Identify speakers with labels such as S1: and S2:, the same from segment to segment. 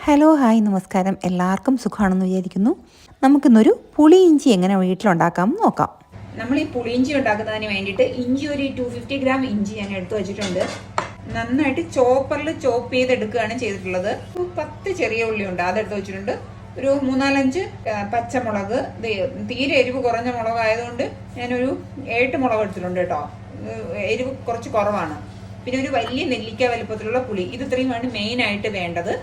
S1: Hello hi നമസ്കാരം. എല്ലാവർക്കും സുഖമാണെന്ന് വിചാരിക്കുന്നു. നമുക്കിന്നൊരു പുളിയിഞ്ചി എങ്ങനെ വീട്ടിലുണ്ടാക്കാമെന്ന് നോക്കാം.
S2: നമ്മൾ ഈ പുളിയിഞ്ചി ഉണ്ടാക്കുന്നതിന് വേണ്ടിയിട്ട് ഇഞ്ചി ഒരു 250 ഗ്രാം ഇഞ്ചി ഞാൻ എടുത്തു വെച്ചിട്ടുണ്ട്. നന്നായിട്ട് ചോപ്പറിൽ ചോപ്പ് ചെയ്തെടുക്കുകയാണ് ചെയ്തിട്ടുള്ളത്. 10 ചെറിയ ഉള്ളി ഉണ്ട്, അതെടുത്ത് വെച്ചിട്ടുണ്ട്. ഒരു 3-4-5 പച്ചമുളക്, തീരെ എരിവ് കുറഞ്ഞ മുളകായതുകൊണ്ട് ഞാനൊരു 7 മുളക് എടുത്തിട്ടുണ്ട് കേട്ടോ. എരിവ് കുറച്ച് കുറവാണ്. പിന്നെ ഒരു വലിയ നെല്ലിക്ക വലുപ്പത്തിലുള്ള പുളി, ഇത് ഇത്രയുമാണ് മെയിനായിട്ട് വേണ്ടത്.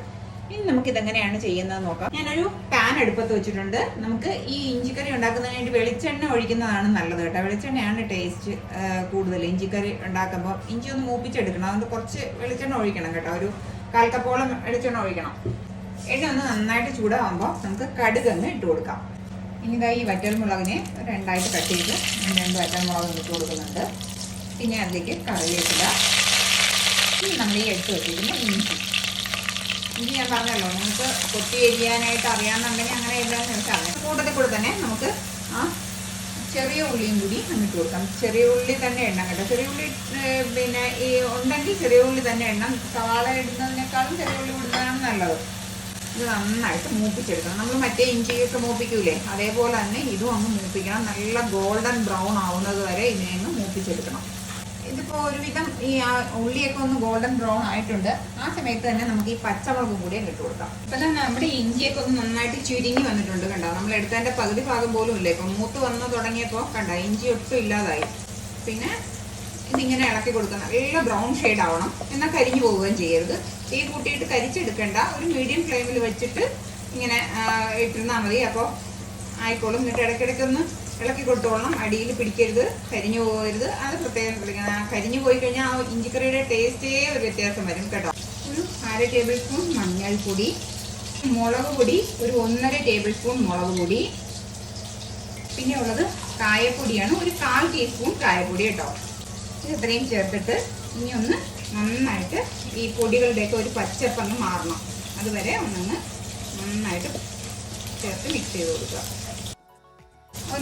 S2: ഇനി നമുക്ക് ഇതെങ്ങനെയാണ് ചെയ്യുന്നത് നോക്കാം. ഞാനൊരു പാൻ അടുപ്പത്ത് വെച്ചിട്ടുണ്ട്. നമുക്ക് ഈ ഇഞ്ചിക്കറി ഉണ്ടാക്കുന്നതിന് വേണ്ടി വെളിച്ചെണ്ണ ഒഴിക്കുന്നതാണ് നല്ലത് കേട്ടോ. വെളിച്ചെണ്ണയാണ് ടേസ്റ്റ് കൂടുതൽ. ഇഞ്ചിക്കറി ഉണ്ടാക്കുമ്പോൾ ഇഞ്ചി ഒന്ന് മൂപ്പിച്ചെടുക്കണം, അതുകൊണ്ട് കുറച്ച് വെളിച്ചെണ്ണ ഒഴിക്കണം കേട്ടോ. ഒരു 1/4 കപ്പോളം വെളിച്ചെണ്ണ ഒഴിക്കണം. എണ്ണ ഒന്ന് നന്നായിട്ട് ചൂടാകുമ്പോൾ നമുക്ക് കടുക് ഇട്ട് കൊടുക്കാം. ഇനി ഇതാ ഈ വറ്റൽമുളകിനെ 2ആയിട്ട് കട്ട് ചെയ്ത് 2 വറ്റൽമുളക് ഇട്ട് കൊടുക്കുന്നുണ്ട്. പിന്നെ അതിലേക്ക് കറിവേപ്പില, ഇനി നമ്മൾ ഈ എടുത്ത് വെച്ചിരിക്കുന്ന ഇഞ്ചി ഞാൻ പറഞ്ഞല്ലോ, നിങ്ങൾക്ക് കൊത്തി എരിയാനായിട്ട് അറിയാമെന്നുണ്ടെങ്കിൽ അങ്ങനെ എഴുതാമെന്ന് വെച്ചാൽ കൂട്ടത്തിൽ കൂടെ തന്നെ നമുക്ക് ആ ചെറിയ ഉള്ളിയും കൂടി ഇട്ട് കൊടുക്കാം. ചെറിയ ഉള്ളി തന്നെ എണ്ണം കേട്ടോ. ചെറിയ ഉള്ളി പിന്നെ ഈ ഉണ്ടെങ്കിൽ ചെറിയ ഉള്ളി തന്നെ എണ്ണം. സവാള ഇടുന്നതിനേക്കാളും ചെറിയ ഉള്ളി ഇടുന്നതാണ് നല്ലത്. ഇത് നന്നായിട്ട് മൂപ്പിച്ചെടുക്കണം. നമ്മൾ മറ്റേ ഇഞ്ചിയൊക്കെ മൂപ്പിക്കൂലേ, അതേപോലെ തന്നെ ഇതും അങ്ങ് മൂപ്പിക്കണം. നല്ല ഗോൾഡൻ ബ്രൗൺ ആവുന്നത് വരെ ഇതിനെ ഒന്ന് മൂപ്പിച്ചെടുക്കണം. ഇതിപ്പോൾ ഒരുവിധം ഈ ഉള്ളിയൊക്കെ ഒന്ന് ഗോൾഡൻ ബ്രൗൺ ആയിട്ടുണ്ട്. ആ സമയത്ത് തന്നെ നമുക്ക് ഈ പച്ചമുളകും കൂടി ഇട്ട് കൊടുക്കാം. ഇപ്പം തന്നെ നമ്മുടെ ഇഞ്ചിയൊക്കെ ഒന്ന് നന്നായിട്ട് ചുരുങ്ങി വന്നിട്ടുണ്ട് കണ്ടോ. നമ്മൾ എടുത്തതിൻ്റെ പകുതി ഭാഗം പോലും ഇല്ല. ഇപ്പം മൂത്ത് വന്ന് തുടങ്ങിയപ്പോൾ കണ്ടോ ഇഞ്ചി ഒട്ടും ഇല്ലാതായി. പിന്നെ ഇതിങ്ങനെ ഇളക്കി കൊടുക്കണം. നല്ല ബ്രൗൺ ഷെയ്ഡ് ആവണം, എന്നാൽ കരിഞ്ഞു പോവുകയും ചെയ്യരുത്. തീ കൂട്ടിയിട്ട് കരിച്ചെടുക്കേണ്ട. ഒരു മീഡിയം ഫ്ലെയിമിൽ വെച്ചിട്ട് ഇങ്ങനെ ഇട്ടിരുന്നാൽ മതി. അപ്പോൾ ആയിക്കോളും. എന്നിട്ട് ഇടയ്ക്കിടയ്ക്കൊന്ന് ഇളക്കി കൊടുത്തോളണം. അടിയിൽ പിടിക്കരുത്, കരിഞ്ഞു പോകരുത്. അത് പ്രത്യേകം ശ്രദ്ധിക്കണം. കരിഞ്ഞു പോയി കഴിഞ്ഞാൽ ആ ഇഞ്ചിക്കറിയുടെ ടേസ്റ്റേ ഒരു വ്യത്യാസം വരും കേട്ടോ. ഒരു 1/2 ടേബിൾ സ്പൂൺ മഞ്ഞൾപ്പൊടി, മുളക് പൊടി ഒരു 1.5 ടേബിൾ സ്പൂൺ മുളക് പൊടി, പിന്നെ ഉള്ളത് കായപ്പൊടിയാണ്, ഒരു 1/4 ടീസ്പൂൺ കായപ്പൊടി കേട്ടോ. ഇത് ഇത്രയും ചേർത്തിട്ട് ഇനി ഒന്ന് നന്നായിട്ട് ഈ പൊടികളുടെയൊക്കെ ഒരു പച്ചപ്പങ്ങ് മാറണം. അതുവരെ ഒന്നൊന്ന് നന്നായിട്ട് ചേർത്ത് മിക്സ് ചെയ്ത് കൊടുക്കുക.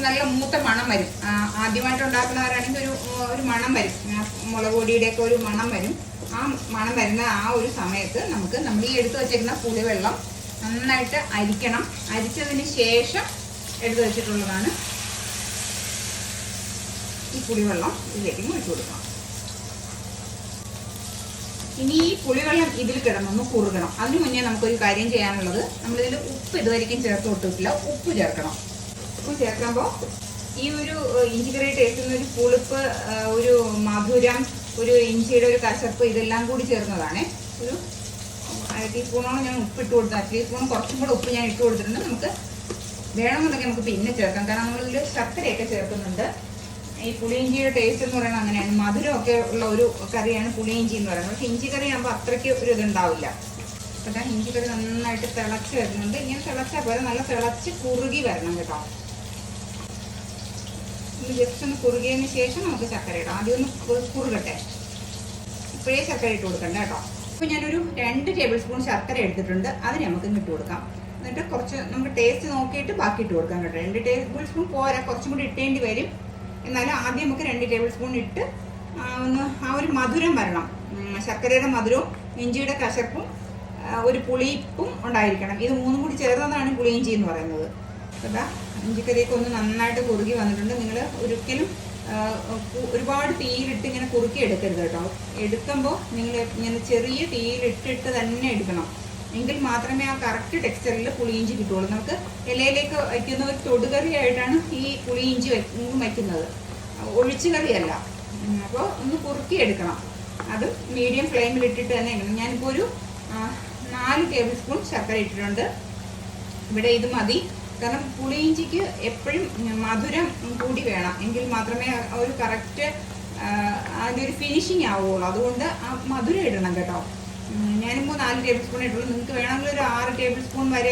S2: നല്ല മൂത്ത മണം വരും. ആദ്യമായിട്ട് ഉണ്ടാക്കുന്നവരാണെങ്കിൽ ഒരു മണം വരും, മുളക് പൊടിയുടെയൊക്കെ ഒരു മണം വരും. ആ മണം വരുന്ന ആ ഒരു സമയത്ത് നമുക്ക് നമ്മൾ ഈ എടുത്തു വെച്ചിരിക്കുന്ന പുളിവെള്ളം നന്നായിട്ട് അരിക്കണം. അരിച്ചതിന് ശേഷം എടുത്തു വെച്ചിട്ടുള്ളതാണ് ഈ പുളിവെള്ളം. ഇതിലേക്ക് ഒഴിച്ചു കൊടുക്കണം. ഇനി ഈ പുളിവെള്ളം ഇതിൽ കിടന്നൊന്ന് കുറുകണം. അതിനു മുന്നേ നമുക്കൊരു കാര്യം ചെയ്യാനുള്ളത്, നമ്മളിതിൽ ഉപ്പ് ഇതുവരെയും ചേർത്ത് കൊടുത്തിട്ടില്ല. ഉപ്പ് ചേർക്കണം. ഉപ്പ് ചേർക്കുമ്പോൾ ഈ ഒരു ഇഞ്ചിക്കറി ടേസ്റ്റുന്ന ഒരു പുളിപ്പ്, ഒരു മധുരം, ഒരു ഇഞ്ചിയുടെ ഒരു കശപ്പ്, ഇതെല്ലാം കൂടി ചേർന്നതാണ്. ഒരു 1/2 ടീസ്പൂണോളം ഞാൻ ഉപ്പ് ഇട്ട് കൊടുത്തു. 1/2 ടീസ്പൂൺ കുറച്ചും കൂടെ ഉപ്പ് ഞാൻ ഇട്ട് കൊടുത്തിട്ടുണ്ട്. നമുക്ക് വേണമെന്നുണ്ടെങ്കിൽ നമുക്ക് പിന്നെ ചേർക്കാം, കാരണം നമ്മളിതിൽ ശർക്കരയൊക്കെ ചേർക്കുന്നുണ്ട്. ഈ പുളിയിഞ്ചിയുടെ ടേസ്റ്റ് എന്ന് പറയുന്നത് അങ്ങനെയാണ്. മധുരമൊക്കെ ഉള്ള ഒരു കറിയാണ് പുളിയിഞ്ചി എന്ന് പറയുന്നത്. പക്ഷേ ഇഞ്ചി കറി ആകുമ്പോൾ അത്രയ്ക്ക് ഒരു ഇതുണ്ടാവില്ല. അപ്പം ഇഞ്ചിക്കറി നന്നായിട്ട് തിളച്ച് വരുന്നുണ്ട്. ഇങ്ങനെ തിളച്ചാൽ പോലെ നല്ല തിളച്ച് കുറുകി വരണം കേട്ടോ. ഇത് ജസ്റ്റ് ഒന്ന് കുറുകിയതിന് ശേഷം നമുക്ക് ചക്കര ഇടാം. ആദ്യം ഒന്ന് കുറുകട്ടെ. ഇപ്പോഴേ ചക്കര ഇട്ട് കൊടുക്കണ്ട കേട്ടോ. ഇപ്പോൾ ഞാനൊരു 2 ടേബിൾ സ്പൂൺ ശർക്കര എടുത്തിട്ടുണ്ട്. അതിന് നമുക്ക് ഇട്ട് കൊടുക്കാം. എന്നിട്ട് കുറച്ച് നമുക്ക് ടേസ്റ്റ് നോക്കിയിട്ട് ബാക്കി ഇട്ട് കൊടുക്കാം കേട്ടോ. 2 ടേബിൾ സ്പൂൺ പോരാ, കുറച്ചും കൂടി ഇട്ടേണ്ടി വരും. എന്നാലും ആദ്യം നമുക്ക് 2 ടേബിൾ സ്പൂൺ ഇട്ട് ഒന്ന് ആ ഒരു മധുരം വരണം. ശർക്കരയുടെ മധുരവും ഇഞ്ചിയുടെ കശപ്പും ഒരു പുളിപ്പും ഉണ്ടായിരിക്കണം. ഇത് മൂന്നും കൂടി ചേർന്നതാണ് പുളിയിഞ്ചി എന്ന് പറയുന്നത്. അതാ ഇഞ്ചിക്കറിയൊക്കെ ഒന്ന് നന്നായിട്ട് കുറുകി വന്നിട്ടുണ്ട്. നിങ്ങൾ ഒരിക്കലും ഒരുപാട് തീയിലിട്ട് ഇങ്ങനെ കുറുക്കി എടുക്കരുത് കേട്ടോ. എടുക്കുമ്പോൾ നിങ്ങൾ ഇങ്ങനെ ചെറിയ തീയിലിട്ടിട്ട് തന്നെ എടുക്കണം. എങ്കിൽ മാത്രമേ ആ കറക്റ്റ് ടെക്സ്ചറിൽ പുളിയിഞ്ചി കിട്ടുള്ളൂ. നമുക്ക് ഇലയിലേക്ക് വയ്ക്കുന്ന ഒരു തൊടുകറിയായിട്ടാണ് ഈ പുളിയിഞ്ചി വയ്ക്കുന്നത്, ഒഴിച്ചു കറിയല്ല. അപ്പോൾ ഒന്ന് കുറുക്കി എടുക്കണം. അത് മീഡിയം ഫ്ലെയിമിൽ ഇട്ടിട്ട് തന്നെ ഇടണം. ഞാനിപ്പോൾ ഒരു 4 ടേബിൾ സ്പൂൺ ശർക്കര ഇട്ടിട്ടുണ്ട്. ഇവിടെ ഇത് മതി, കാരണം പുളിയിഞ്ചിക്ക് എപ്പോഴും മധുരം കൂടി വേണം. എങ്കിൽ മാത്രമേ ഒരു കറക്റ്റ് അതിൻ്റെ ഒരു ഫിനിഷിങ് ആവുള്ളൂ. അതുകൊണ്ട് ആ മധുരം ഇടണം കേട്ടോ. ഞാനിപ്പോൾ 4 ടേബിൾ സ്പൂൺ ഇട്ടുള്ളൂ. നിങ്ങൾക്ക് വേണമെങ്കിൽ ഒരു 6 ടേബിൾ സ്പൂൺ വരെ